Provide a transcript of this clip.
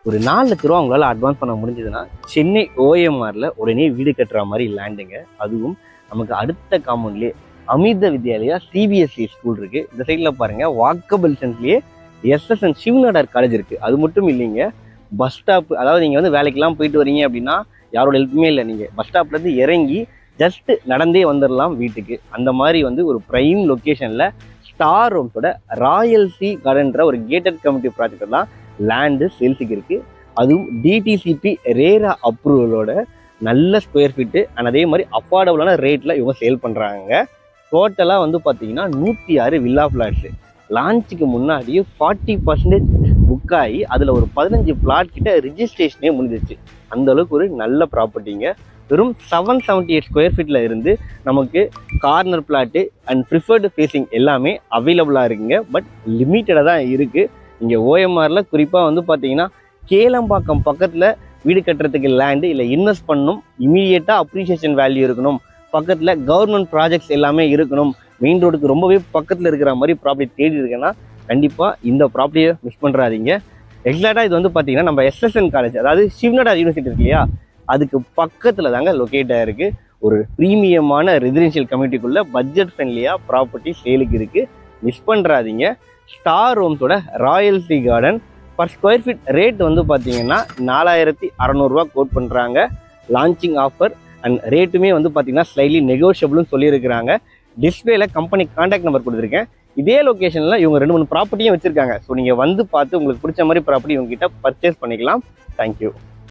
ஒரு 4 லட்ச ரூபா உங்களால் அட்வான்ஸ் பண்ண முடிஞ்சதுன்னா சென்னை ஓஎம்ஆரில் உடனே வீடு கட்டுற மாதிரி லேண்டுங்க. அதுவும் நமக்கு அடுத்த காம்பவுண்ட்லேயே அமிர்த வித்யாலயா சிபிஎஸ்சி ஸ்கூல் இருக்குது. இந்த சைடில் பாருங்கள், வாக்கபிள் டிஸ்டன்ஸ்லேயே எஸ்எஸ்என் சிவநாடார் காலேஜ் இருக்குது. அது மட்டும் இல்லைங்க, பஸ் ஸ்டாப், அதாவது நீங்கள் வந்து வேலைக்கெல்லாம் போயிட்டு வரீங்க அப்படின்னா யாரோட ஹெல்ப்புமே இல்லை, நீங்கள் பஸ் ஸ்டாப்லேருந்து இறங்கி ஜஸ்ட்டு நடந்தே வந்துடலாம் வீட்டுக்கு. அந்த மாதிரி வந்து ஒரு ப்ரைம் லொக்கேஷனில் ஸ்டார் ஹோம்ஸோட ராயல் சி கார்டன்ற ஒரு கேட்டட் கம்யூனிட்டி ப்ராஜெக்ட் தான் லேண்டு சேல்ஸுக்கு இருக்குது. அதுவும் டிடிசிபி ரேரா அப்ரூவலோட நல்ல ஸ்கொயர் ஃபீட்டு அண்ட் அதே மாதிரி அஃபோர்டபுளான ரேட்டில் இவங்க சேல் பண்ணுறாங்க. டோட்டலாக வந்து பார்த்தீங்கன்னா 106 வில்லா ஃப்ளாட்ஸு லான்ச்சுக்கு முன்னாடியே 40% புக் ஆகி அதில் ஒரு 15 பிளாட் கிட்ட ரிஜிஸ்ட்ரேஷனே முடிஞ்சிச்சு. அந்தளவுக்கு ஒரு நல்ல ப்ராப்பர்ட்டிங்க. வெறும் 778 ஸ்கொயர் ஃபீட்டில் இருந்து நமக்கு corner plot and preferred facing எல்லாமே அவைலபிளாக இருக்குங்க. பட் லிமிட்டடாக தான் இருக்குது. இங்கே ஓஎம்ஆரில் குறிப்பாக வந்து பார்த்தீங்கன்னா கேளம்பாக்கம் பக்கத்தில் வீடு கட்டுறதுக்கு லேண்டு இல்லை இன்வெஸ்ட் பண்ணணும், இமீடியட்டாக அப்ரிஷியேஷன் வேல்யூ இருக்கணும், பக்கத்தில் கவர்மெண்ட் ப்ராஜெக்ட்ஸ் எல்லாமே இருக்கணும், மெயின் ரோடுக்கு ரொம்பவே பக்கத்தில் இருக்கிற மாதிரி ப்ராப்பர்ட்டி தேடி இருக்கேன்னா கண்டிப்பாக இந்த ப்ராப்பர்ட்டியை மிஸ் பண்ணுறாதீங்க. எக்ஸாக்டாக இது வந்து பார்த்தீங்கன்னா நம்ம எஸ்எஸ்என் காலேஜ், அதாவது சிவநாடார் யூனிவர்சிட்டி இருக்கு இல்லையா, அதுக்கு பக்கத்தில் தாங்க லொக்கேட் ஆகிருக்கு. ஒரு ப்ரீமியமான ரெசிடென்ஷியல் கம்யூனிட்டிக்குள்ளே பட்ஜெட் ஃப்ரெண்ட்லியாக ப்ராப்பர்ட்டி சேலுக்கு இருக்குது. மிஸ் பண்ணுறாதீங்க. ஸ்டார் ஹோம்ஸோட royal C garden per square feet rate வந்து பார்த்தீங்கன்னா 4600 ரூபா கோட் பண்ணுறாங்க. லான்ச்சிங் ஆஃபர் அண்ட் ரேட்டுமே வந்து பார்த்தீங்கன்னா ஸ்லைட்லி நெகோஷியபிள்னு சொல்லியிருக்கிறாங்க. டிஸ்பிளேல கம்பெனி கான்டாக்ட் நம்பர் கொடுத்துருக்கேன். இதே லொக்கேஷனில் இவங்க 2-3 ப்ராப்பர்ட்டியும் வச்சுருக்காங்க. ஸோ நீங்கள் வந்து பார்த்து உங்களுக்கு பிடிச்ச மாதிரி ப்ராப்பர்ட்டி இவங்ககிட்ட பர்ச்சேஸ் பண்ணிக்கலாம். தேங்க்யூ.